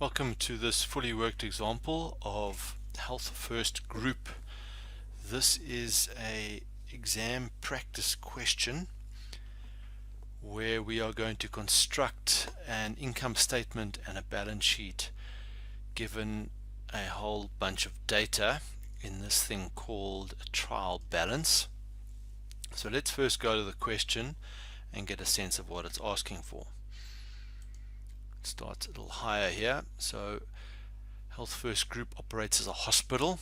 Welcome to this fully worked example of Health First Group. This is a exam practice question where we are going to construct an income statement and a balance sheet given a whole bunch of data in this thing called a trial balance. So let's first go to the question and get a sense of what it's asking for. It starts a little higher here. So Health First Group operates as a hospital,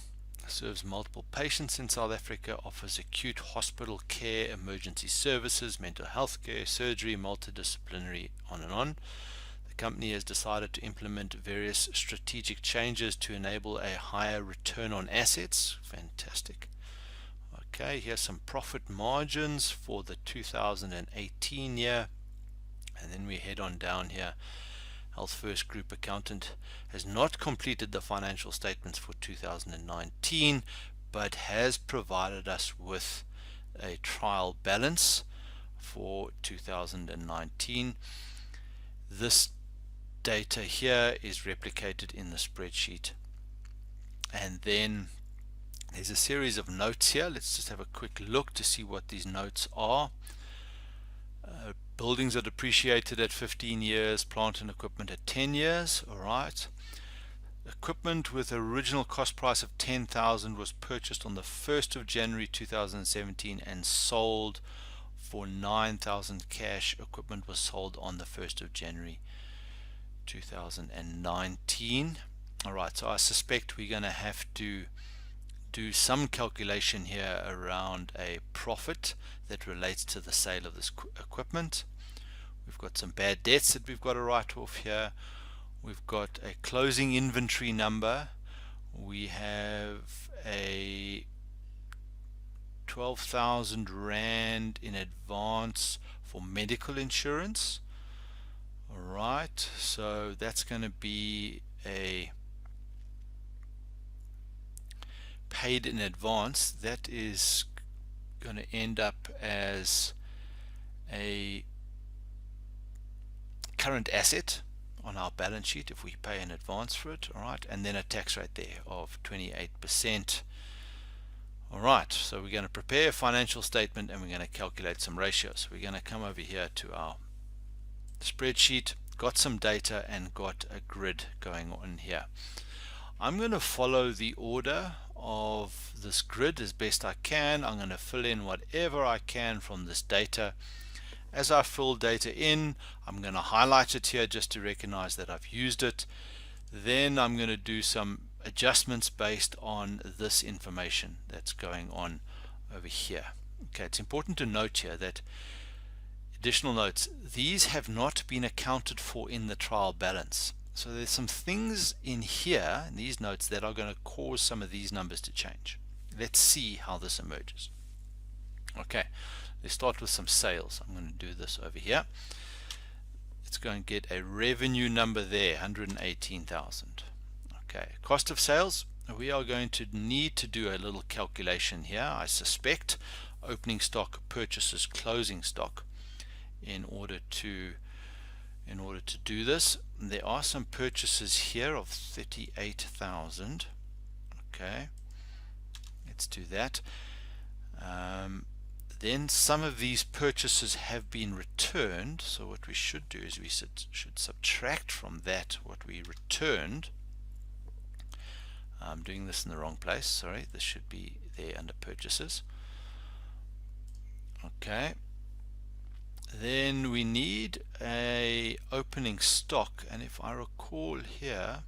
serves multiple patients in South Africa, offers acute hospital care, emergency services, mental health care, surgery, multidisciplinary, on and on. The company has decided to implement various strategic changes to enable a higher return on assets. Fantastic. Okay, here's some profit margins for the 2018 year, and then we head on down here. Health First Group accountant has not completed the financial statements for 2019, but has provided us with a trial balance for 2019. This data here is replicated in the spreadsheet, and then there's a series of notes here. Let's just have a quick look to see what these notes are. Buildings are depreciated at 15 years, plant and equipment at 10 years. All right. Equipment with original cost price of 10,000 was purchased on the 1st of January 2017 and sold for 9,000 cash. Equipment was sold on the 1st of January 2019. All right, so I suspect we're going to have to do some calculation here around a profit that relates to the sale of this equipment. We've got some bad debts that we've got to write off here. We've got a closing inventory number. We have a 12,000 Rand in advance for medical insurance. All right, so that's going to be a paid in advance. That is going to end up as a current asset on our balance sheet if we pay in advance for it. All right, and then a tax rate there of 28%. All right, so we're going to prepare a financial statement and we're going to calculate some ratios. We're going to come over here to our spreadsheet, got some data and got a grid going on here. I'm going to follow the order of this grid as best I can. I'm going to fill in whatever I can from this data. As I fill data in, I'm going to highlight it here just to recognize that I've used it. Then I'm going to do some adjustments based on this information that's going on over here. Okay, it's important to note here that additional notes, these have not been accounted for in the trial balance. So there's some things in here in these notes that are going to cause some of these numbers to change. Let's see how this emerges. Okay, let's start with some sales. I'm going to do this over here. It's going to get a revenue number there, 118,000. Okay, cost of sales, we are going to need to do a little calculation here, I suspect. Opening stock, purchases, closing stock in order to do this. There are some purchases here of 38,000. Okay, let's do that. Then some of these purchases have been returned, so what we should do is we should subtract from that what we returned. I'm doing this in the wrong place, sorry, this should be there under purchases. Okay, then we need a opening stock, and if I recall here,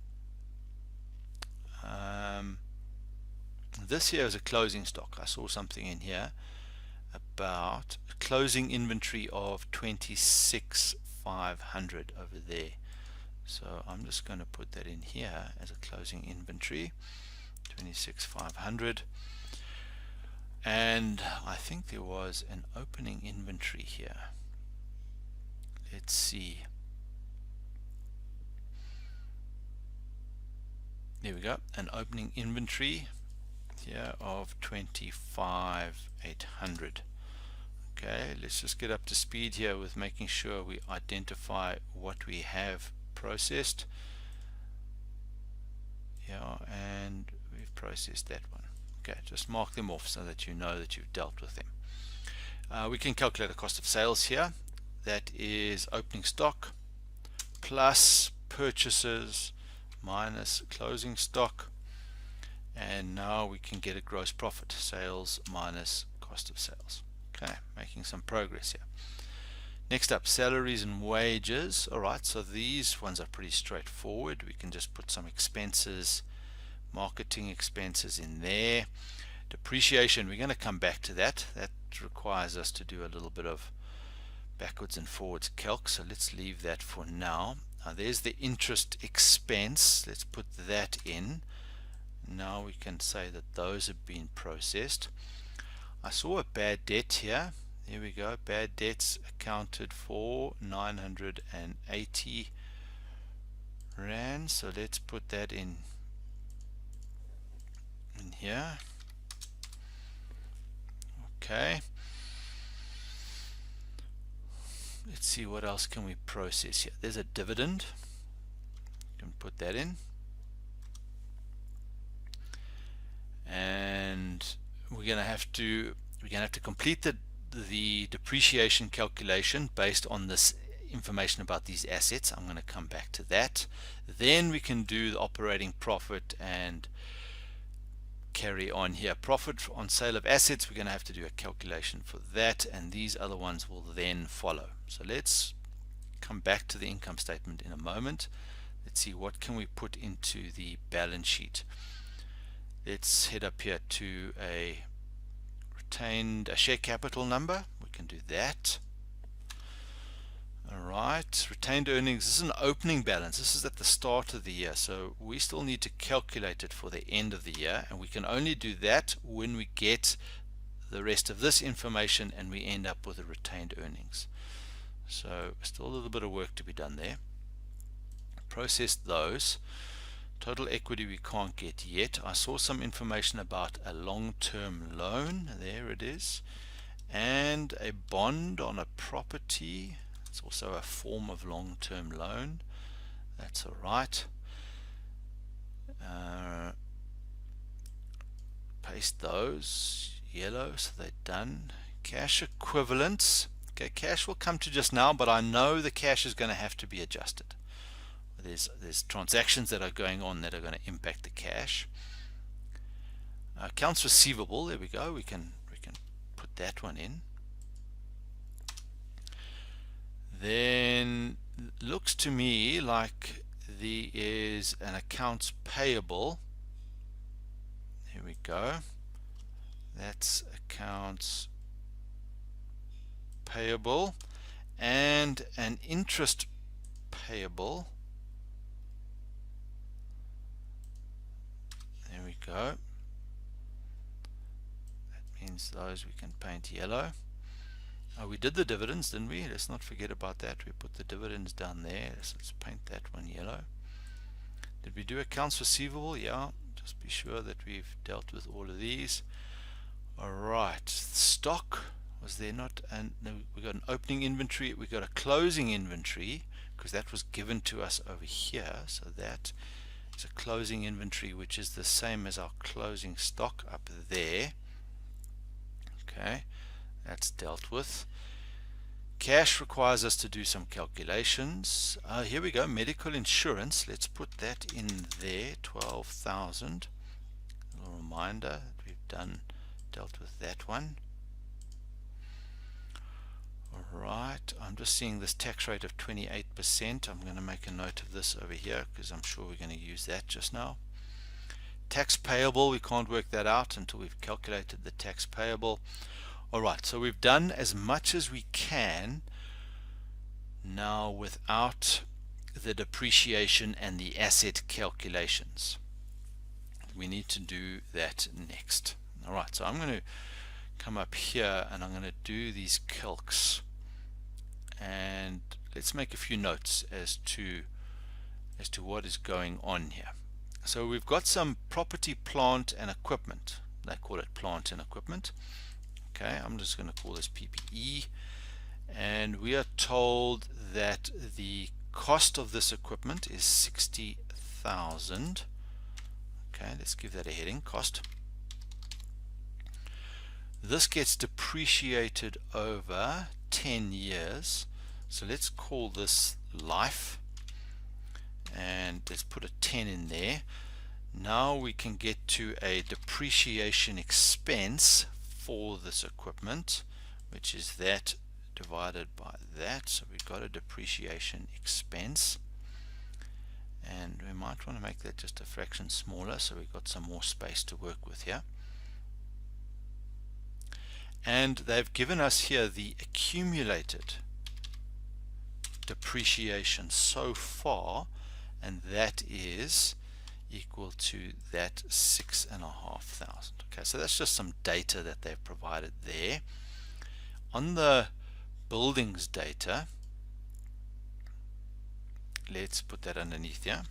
this here is a closing stock. I saw something in here about a closing inventory of 26,500 over there. So I'm just going to put that in here as a closing inventory, 26,500. And I think there was an opening inventory here. Let's see. There we go, an opening inventory here of 25,800. Okay, let's just get up to speed here with making sure we identify what we have processed. Yeah, and we've processed that one. Okay, just mark them off so that you know that you've dealt with them. We can calculate the cost of sales here. That is opening stock plus purchases minus closing stock, and now we can get a gross profit, sales minus cost of sales. Okay, making some progress here. Next up, salaries and wages. Alright, so these ones are pretty straightforward. We can just put some expenses, marketing expenses in there. Depreciation, we're going to come back to that. That requires us to do a little bit of backwards and forwards calc, so let's leave that for now. There's the interest expense. Let's put that in. Now we can say that those have been processed. I saw a bad debt here. Here we go. Bad debts accounted for 980 rand. So let's put that in here. Okay. Let's see what else can we process here. There's a dividend. You can put that in. And we're going to have to complete the depreciation calculation based on this information about these assets. I'm going to come back to that. Then we can do the operating profit and carry on here. Profit on sale of assets, we're going to have to do a calculation for that, and these other ones will then follow. So let's come back to the income statement in a moment. Let's see what can we put into the balance sheet. Let's head up here to a share capital number. We can do that. Alright, retained earnings. This is an opening balance. This is at the start of the year, so we still need to calculate it for the end of the year, and we can only do that when we get the rest of this information and we end up with the retained earnings. So still a little bit of work to be done there. Process those. Total equity we can't get yet. I saw some information about a long-term loan. There it is. And a bond on a property. It's also a form of long-term loan. That's all right. Paste those. Yellow, so they're done. Cash equivalents. Okay, cash will come to just now, but I know the cash is going to have to be adjusted. There's transactions that are going on that are going to impact the cash. Accounts receivable, there we go. We can put that one in. Then looks to me like there is an accounts payable. Here we go. That's accounts payable and an interest payable. There we go. That means those we can paint yellow. We did the dividends, didn't we? Let's not forget about that. We put the dividends down there. Let's paint that one yellow. Did we do accounts receivable? Yeah. Just be sure that we've dealt with all of these. Alright. Stock. Was there not? And no, we got an opening inventory. We got a closing inventory because that was given to us over here. So that is a closing inventory, which is the same as our closing stock up there. Okay. That's dealt with. Cash requires us to do some calculations. Here we go, medical insurance. Let's put that in there, 12,000. A little reminder that we've dealt with that one. Alright, I'm just seeing this tax rate of 28%. I'm going to make a note of this over here because I'm sure we're going to use that just now. Tax payable, we can't work that out until we've calculated the tax payable. Alright, so we've done as much as we can now without the depreciation and the asset calculations. We need to do that next. Alright, so I'm going to come up here and I'm going to do these calcs, and let's make a few notes as to what is going on here. So we've got some property, plant and equipment. They call it plant and equipment. Okay, I'm just going to call this PPE, and we are told that the cost of this equipment is 60,000. Okay, let's give that a heading, cost. This gets depreciated over 10 years. So let's call this life, and let's put a 10 in there. Now we can get to a depreciation expense for this equipment, which is that divided by that. So we've got a depreciation expense, and we might want to make that just a fraction smaller so we've got some more space to work with here. And they've given us here the accumulated depreciation so far, and that is equal to that 6,500. Okay, so that's just some data that they've provided there. On the buildings data, let's put that underneath here.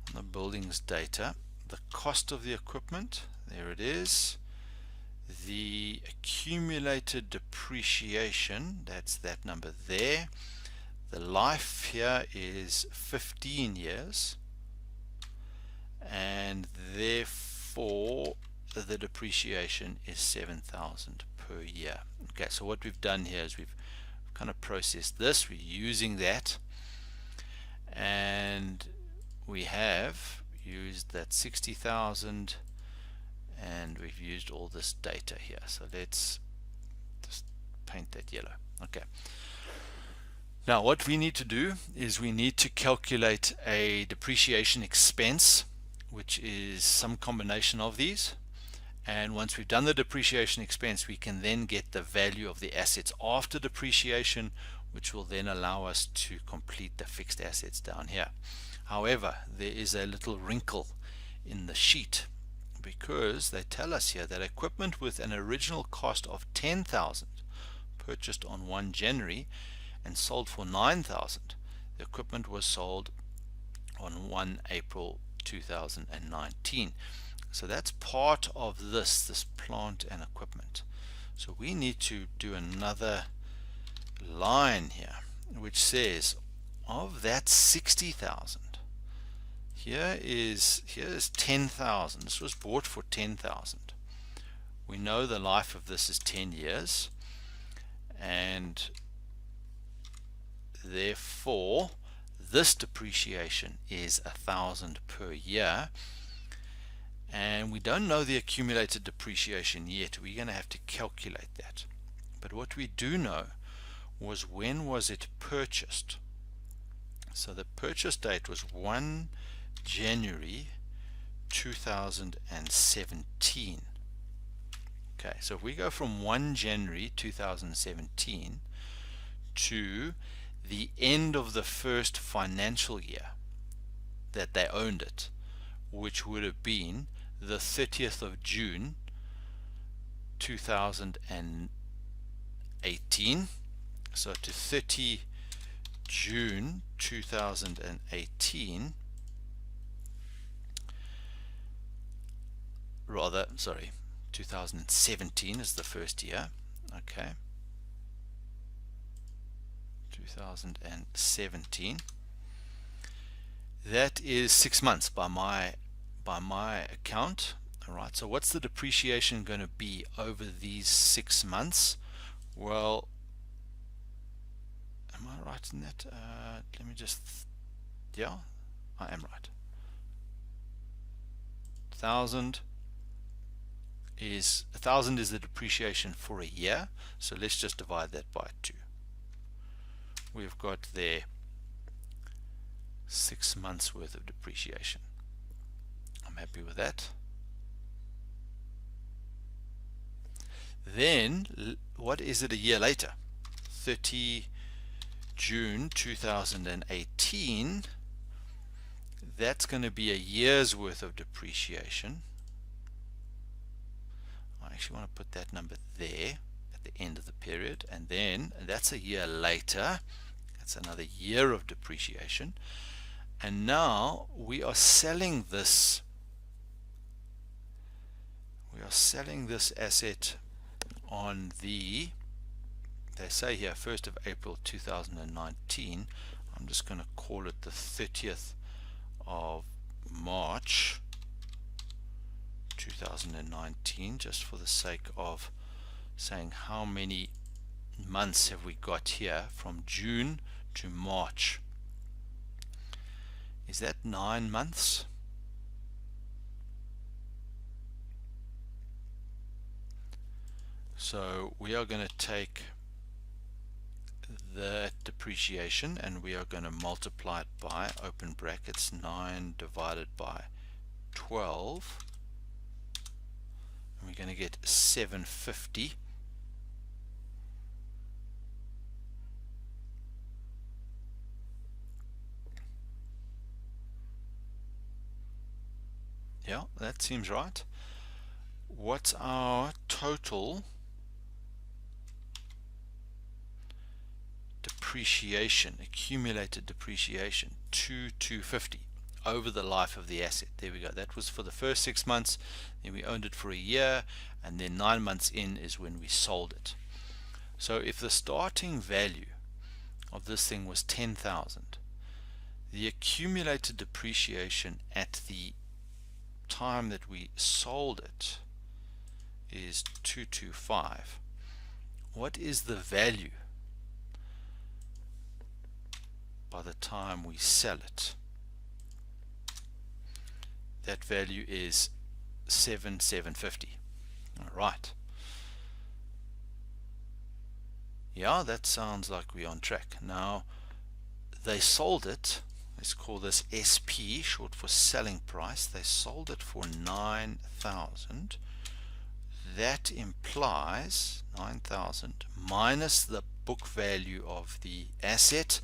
On the buildings data, the cost of the equipment, there it is. The accumulated depreciation, that's that number there. The life here is 15 years, and therefore the depreciation is 7,000 per year. Okay, so what we've done here is we've kind of processed this. We're using that, and we have used that 60,000, and we've used all this data here. So let's just paint that yellow. Okay. Now what we need to do is we need to calculate a depreciation expense, which is some combination of these. And once we've done the depreciation expense, we can then get the value of the assets after depreciation, which will then allow us to complete the fixed assets down here. However, there is a little wrinkle in the sheet, because they tell us here that equipment with an original cost of 10,000 purchased on 1 January and sold for 9,000, the equipment was sold on 1 April 2019. So that's part of this plant and equipment. So we need to do another line here which says, of that 60,000, here is 10,000. This was bought for 10,000. We know the life of this is 10 years, and therefore this depreciation is 1,000 per year, and we don't know the accumulated depreciation yet. We're going to have to calculate that. But what we do know was, when was it purchased? So the purchase date was 1 January 2017. Okay, so if we go from 1 January 2017 to the end of the first financial year that they owned it, which would have been the 30th of June 2018, so to 30 June 2018, rather, sorry, 2017 is the first year. Okay, 2017. That is 6 months by my account. All right, so what's the depreciation going to be over these 6 months? Well, am I right in that? Let me just, yeah, I am right. 1,000 is the depreciation for a year, so let's just divide that by 2. We've got there 6 months worth of depreciation. I'm happy with that. Then what is it a year later? 30 June 2018. That's going to be a year's worth of depreciation. I actually want to put that number there at the end of the period, and then that's a year later. That's another year of depreciation. And now we are selling this. We are selling this asset on the, they say here, 1st of April 2019. I'm just going to call it the 30th of March 2019, just for the sake of saying how many months have we got here from June to March. Is that 9 months? So we are going to take the depreciation and we are going to multiply it by, open brackets, 9 divided by 12, and we're going to get 750. Yeah, that seems right. What's our total depreciation, accumulated depreciation? 250 over the life of the asset. There we go. That was for the first 6 months, then we owned it for a year, and then 9 months in is when we sold it. So if the starting value of this thing was 10,000, the accumulated depreciation at the time that we sold it is 225. What is the value by the time we sell it? That value is 750. All right. Yeah, that sounds like we're on track. Now, they sold it, let's call this SP, short for selling price. They sold it for 9,000. That implies 9,000 minus the book value of the asset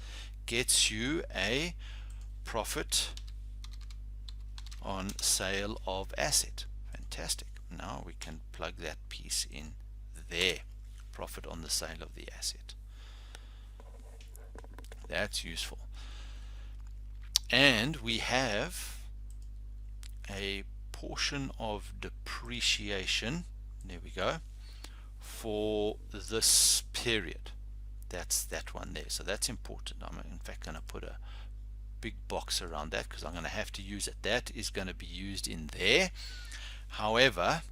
gets you a profit on sale of asset. Fantastic. Now we can plug that piece in there. Profit on the sale of the asset. That's useful. And we have a portion of depreciation, there we go, for this period. That's that one there. So that's important. I'm in fact going to put a big box around that because I'm going to have to use it. That is going to be used in there. However,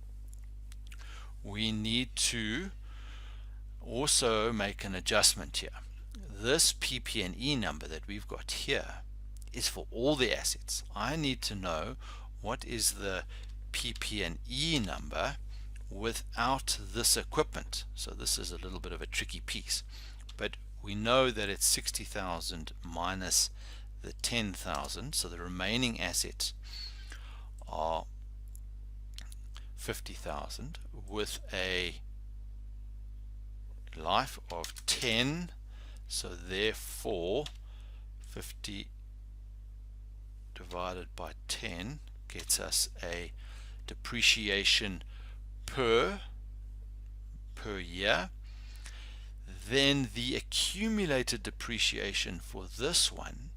we need to also make an adjustment here. This PP&E number that we've got here is for all the assets. I need to know what is the PP&E number without this equipment. So this is a little bit of a tricky piece, but we know that it's 60,000 minus the 10,000, so the remaining assets are 50,000 with a life of 10, so therefore 50 divided by 10 gets us a depreciation per year. Then the accumulated depreciation for this one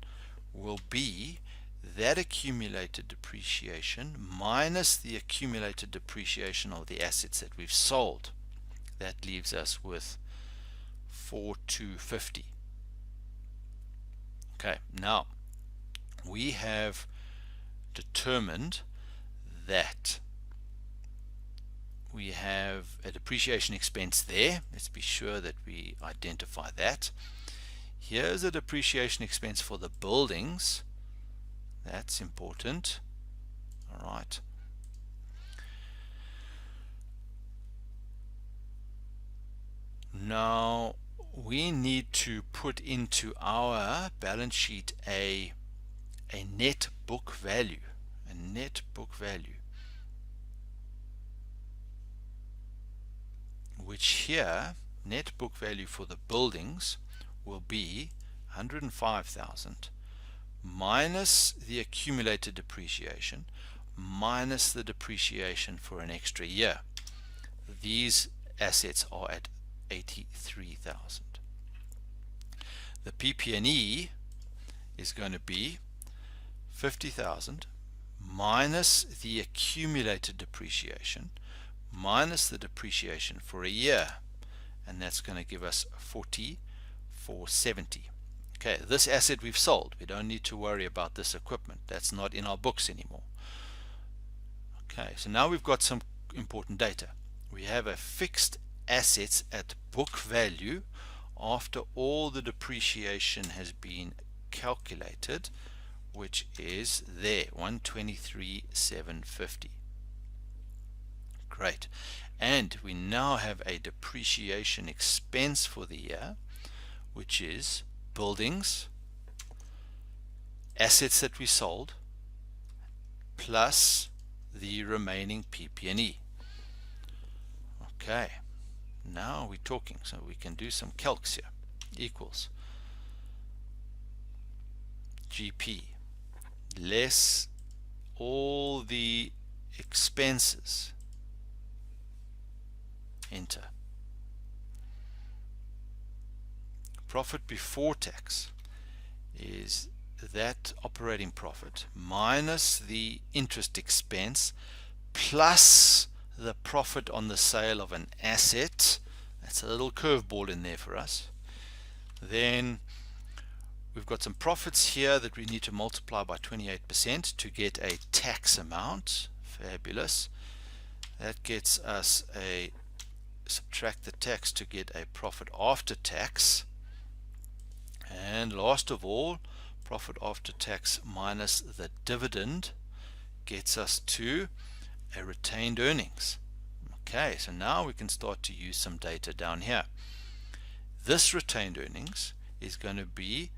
will be that accumulated depreciation minus the accumulated depreciation of the assets that we've sold. That leaves us with 4,250. Okay, now we have determined that we have a depreciation expense there. Let's be sure that we identify that. Here's a depreciation expense for the buildings. That's important. All right. Now we need to put into our balance sheet a net book value, which here net book value for the buildings will be 105,000 minus the accumulated depreciation minus the depreciation for an extra year. These assets are at 83,000. The PP&E is going to be 50,000 minus the accumulated depreciation minus the depreciation for a year, and that's going to give us 40,470. Okay, this asset we've sold. We don't need to worry about this equipment. That's not in our books anymore. Okay, so now we've got some important data. We have a fixed assets at book value after all the depreciation has been calculated, which is there, 123,750. Great. And we now have a depreciation expense for the year, which is buildings, assets that we sold, plus the remaining PP&E. Okay, now we're talking, so we can do some calcs here. Equals GP less all the expenses, enter. Profit before tax is that operating profit minus the interest expense plus the profit on the sale of an asset. That's a little curveball in there for us. Then we've got some profits here that we need to multiply by 28% to get a tax amount. Fabulous. That gets us a, subtract the tax to get a profit after tax. And last of all, profit after tax minus the dividend gets us to a retained earnings. Okay, so now we can start to use some data down here. This retained earnings is going to be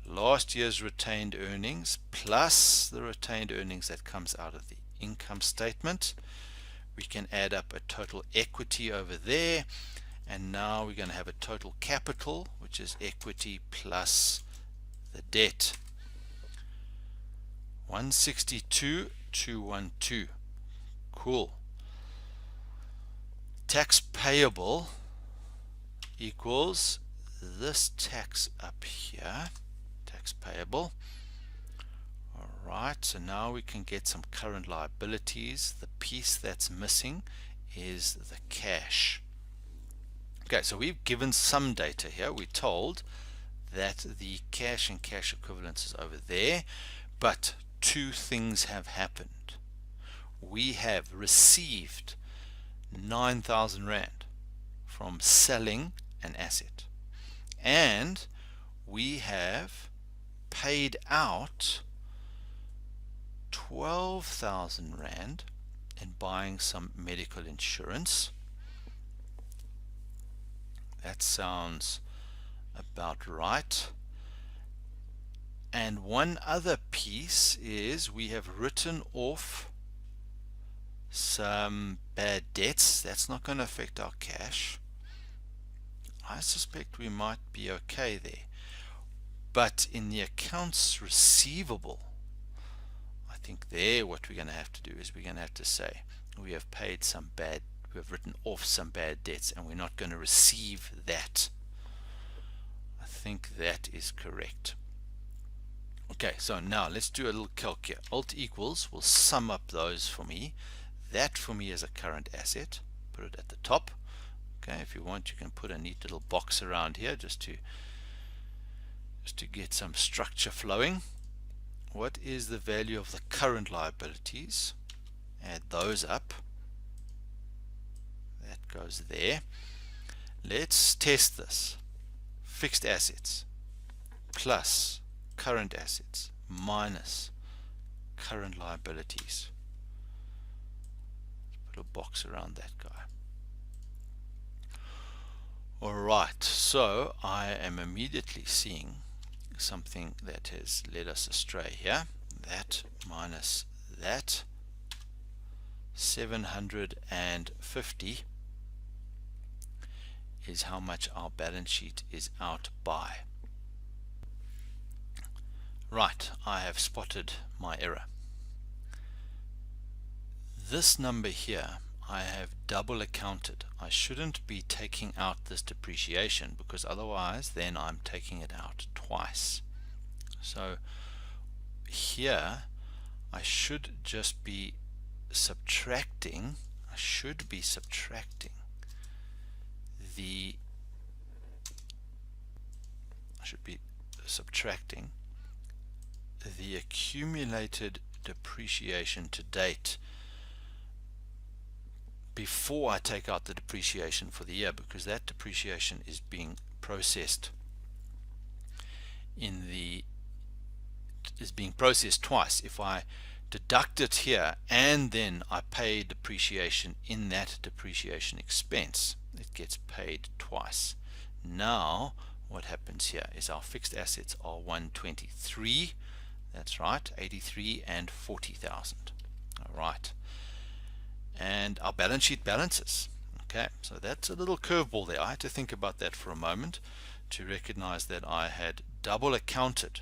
last year's retained earnings plus the retained earnings that comes out of the income statement. We can add up a total equity over there, and now we're going to have a total capital, which is equity plus the debt. 162,212. Cool. Tax payable equals this tax up here, tax payable. Alright, so now we can get some current liabilities. The piece that's missing is the cash. Okay, so we've given some data here. We're told that the cash and cash equivalents is over there, but two things have happened. We have received 9,000 Rand from selling an asset, and we have paid out 12,000 Rand in buying some medical insurance. That sounds about right. And one other piece is we have written off some bad debts. That's not going to affect our cash. I suspect we might be okay there. But in the accounts receivable, I think there what we're going to have to do is we're going to have to say we have paid some bad, we have written off some bad debts, and we're not going to receive that. I think that is correct. Okay, so now let's do a little calc here. Alt equals will sum up those for me. That for me is a current asset. Put it at the top. Okay, if you want, you can put a neat little box around here just to get some structure flowing. What is the value of the current liabilities? Add those up. That goes there. Let's test this. Fixed assets plus current assets minus current liabilities. Put a box around that guy. Alright, so I am immediately seeing something that has led us astray here. That minus that, 750 is how much our balance sheet is out by. Right, I have spotted my error. This number here I have double accounted. I shouldn't be taking out this depreciation, because otherwise then I'm taking it out twice. So here I should just be subtracting, subtracting the accumulated depreciation to date before I take out the depreciation for the year, because that depreciation is being processed twice. If I deduct it here and then I pay depreciation in that depreciation expense, it gets paid twice. Now what happens here is our fixed assets are 123, that's right, 83 and 40,000. all right, and our balance sheet balances. Okay, so that's a little curveball there. I had to think about that for a moment to recognize that I had double accounted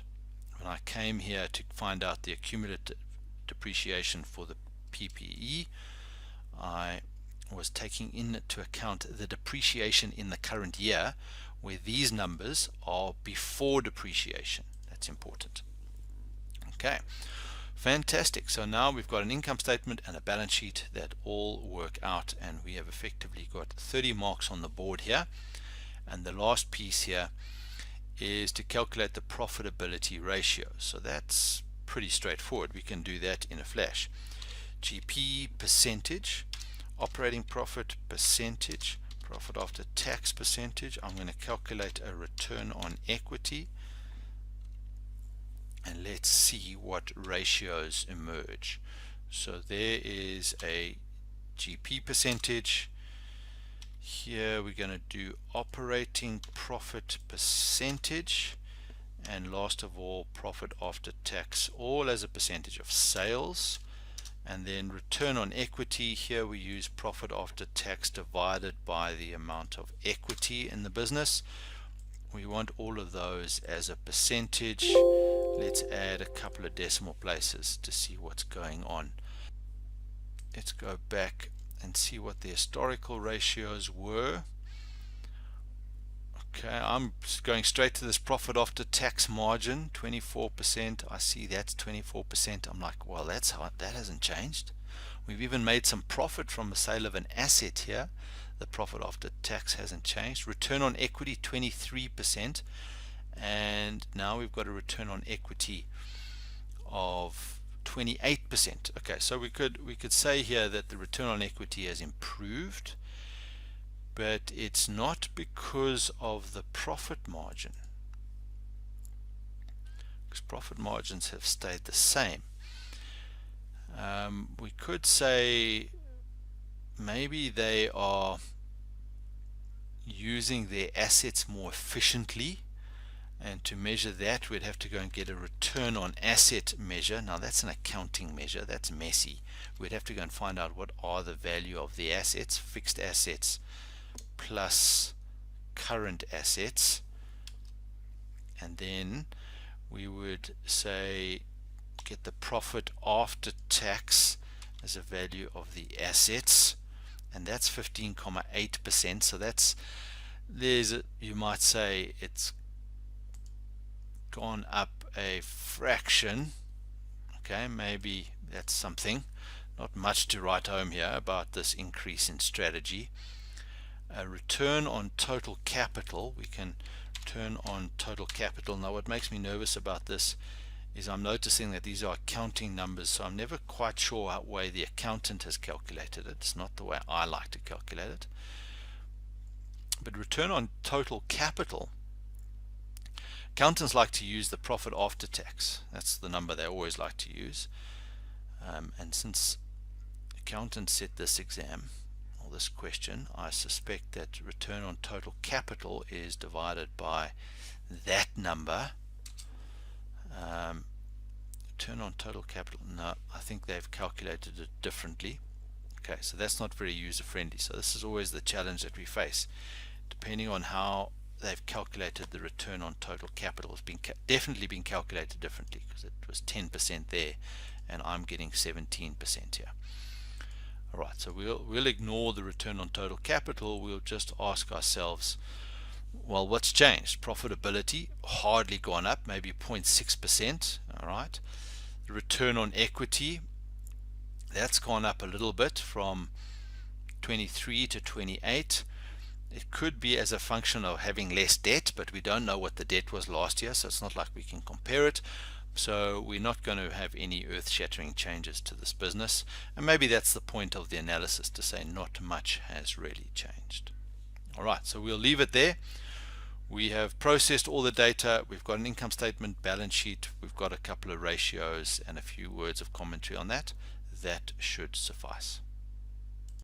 when I came here to find out the accumulated depreciation for the PPE. I was taking into account the depreciation in the current year, where these numbers are before depreciation. That's important. Okay, fantastic. So now we've got an income statement and a balance sheet that all work out, and we have effectively got 30 marks on the board here. And the last piece here is to calculate the profitability ratio. So that's pretty straightforward. We can do that in a flash. GP percentage, operating profit percentage, profit after tax percentage. I'm going to calculate a return on equity, and let's see what ratios emerge. So there is a GP percentage. Here we're going to do operating profit percentage, and last of all profit after tax, all as a percentage of sales. And then return on equity, here we use profit after tax divided by the amount of equity in the business. We want all of those as a percentage. Let's add a couple of decimal places to see what's going on. Let's go back and see what the historical ratios were. Okay, I'm going straight to this profit after tax margin, 24%. I see that's 24%. I'm like, well, that hasn't changed. We've even made some profit from the sale of an asset here. The profit after tax hasn't changed. Return on equity, 23%. And now we've got a return on equity of 28%. Okay, so we could say here that the return on equity has improved, but it's not because of the profit margin, because profit margins have stayed the same. We could say maybe they are using their assets more efficiently, and to measure that we'd have to go and get a return on asset measure. Now that's an accounting measure, that's messy. We'd have to go and find out what are the value of the assets, fixed assets plus current assets, and then we would say get the profit after tax as a value of the assets, and that's 15.8%. so that's you might say it's gone up a fraction. Okay, maybe that's something. Not much to write home here about this increase in strategy. A return on total capital, we can turn on total capital. Now what makes me nervous about this is I'm noticing that these are accounting numbers, so I'm never quite sure what way the accountant has calculated it. It's not the way I like to calculate it. But return on total capital, accountants like to use the profit after tax. That's the number they always like to use. And since accountants set this exam, or this question, I suspect that return on total capital is divided by that number. Return on total capital, no, I think they've calculated it differently. Okay, so that's not very user friendly. So this is always the challenge that we face. Depending on how they've calculated the return on total capital, it's definitely been calculated differently, because it was 10% there and I'm getting 17% here. Alright, so we'll ignore the return on total capital. We'll just ask ourselves, well, what's changed? Profitability hardly gone up, maybe 0.6%. Alright, the return on equity, that's gone up a little bit from 23 to 28. It could be as a function of having less debt, but we don't know what the debt was last year, so it's not like we can compare it. So we're not going to have any earth-shattering changes to this business. And maybe that's the point of the analysis, to say not much has really changed. All right, so we'll leave it there. We have processed all the data. We've got an income statement, balance sheet. We've got a couple of ratios and a few words of commentary on that. That should suffice.